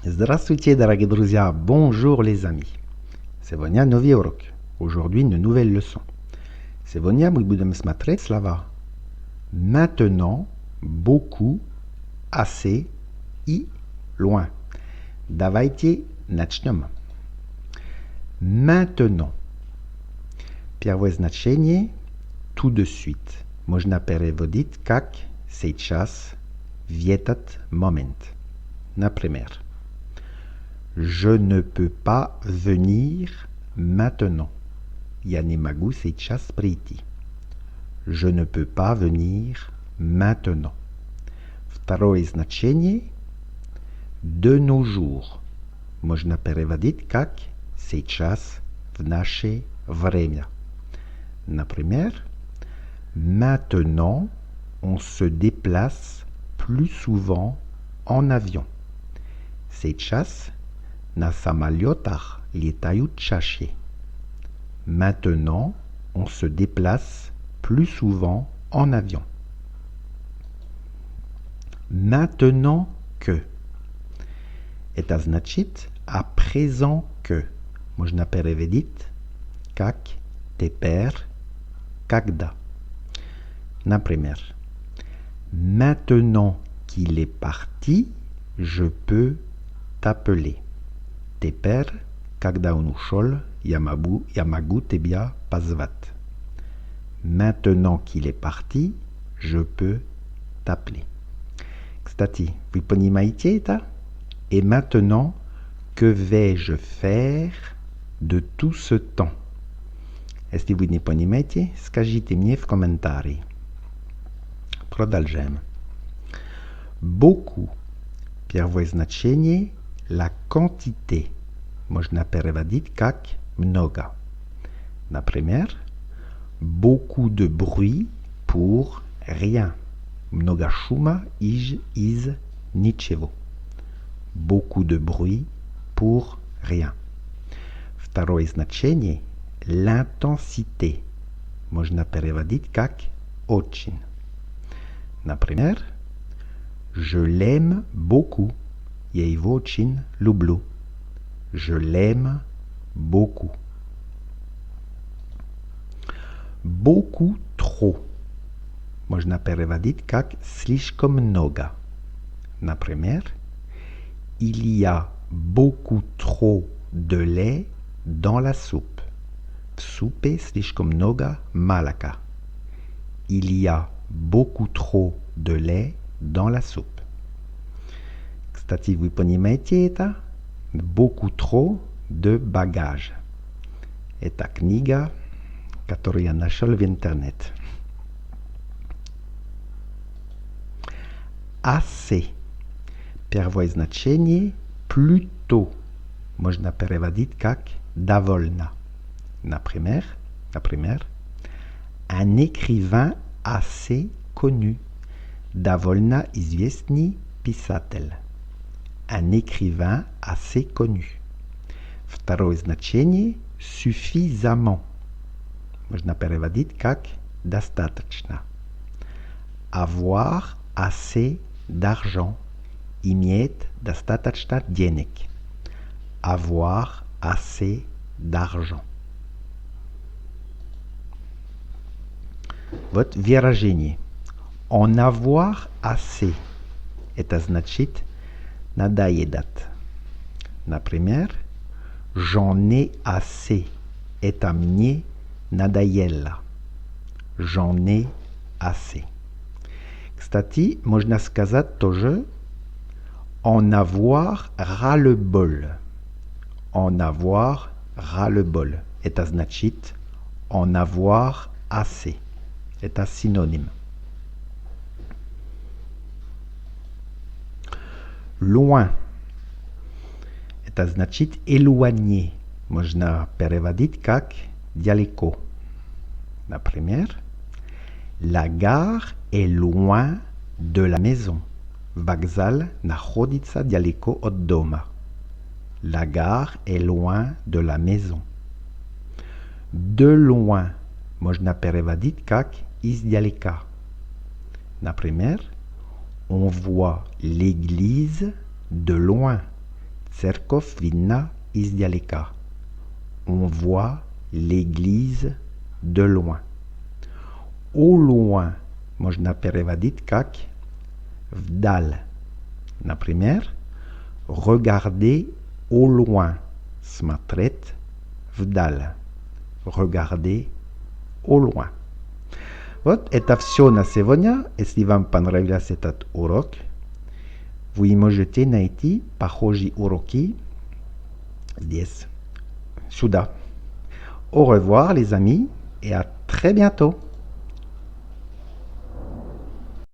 Здравствуйте, дорогие друзья, bonjour les amis. Сегодня новый урок. Aujourd'hui, une nouvelle leçon. Сегодня мы будем смотреть слова maintenant, beaucoup, assez и loin. Давайте начнем. Maintenant. Первое значение tout de suite. Можно переводить как сейчас, в этот момент. Например, je ne peux pas venir maintenant. Я не могу сейчас прийти. Je ne peux pas venir maintenant. Второе значение de nos jours. Можно переводить как сейчас, в наше время. Например, maintenant, on se déplace plus souvent en avion. Сейчас на самолетах летают чаще. Maintenant, on se déplace plus souvent en avion. Maintenant que. Это значит à présent que. Можно переводить как теперь, когда. Например, maintenant qu'il est parti, je peux t'appeler. Теперь, когда он ушел, я могу тебя позвать. Maintenant qu'il est parti, je peux t'appeler. Кстати, вы понимаете это? Et maintenant, que vais-je faire de tout ce temps? Если вы не понимаете, скажите мне в комментарии. Продолжаем. Beaucoup. Первое значение la quantité. Можно переводить как много. Например, beaucoup de bruit pour rien. Много шума из ничего. Beaucoup de bruit pour rien. Второе значение l'intensité. Можно переводить как очень. Например, je l'aime beaucoup. Я его очень люблю. Je l'aime beaucoup. Beaucoup trop. Можно переводить как слишком много. Например, il y a beaucoup trop de lait dans la soupe. В супе слишком много молока. Il y a beaucoup trop de lait dans la soupe. Кстати, вы понимаете это? Beaucoup trop de bagages. Это книга, которую я нашел в интернет. Assez. Первое значение plutôt. Можно переводить как довольно. Например, un écrivain assez connu. Довольно известный писатель. Un écrivain assez connu. Второе значение suffisamment. Можно переводить как достаточно. Avoir assez d'argent. Иметь достаточно денег. Avoir assez d'argent. Вот выражение. En avoir assez. Это значит надоедать. Например, j'en ai assez. Это мне надоело. J'en ai assez. Кстати, можно сказать тоже en avoir ras-le-bol. En avoir ras-le-bol. Это значит en avoir assez. Это синоним. Loin. Это значит éloigné. Можно переводить как далеко. Например, la gare est loin de la maison. Вокзал находится далеко от дома. La gare est loin de la maison. De loin. Можно переводить как издалека. Например, on voit l'église de loin. Церковь видна издалека. On voit l'église de loin. Au loin можно переводить как вдаль. Например, regardez au loin. Смотреть вдаль. Regardez au loin. Вот это все на сегодня. Если вам понравился этот урок, вы можете найти похожие уроки здесь, сюда. Au revoir les amis et à très bientôt.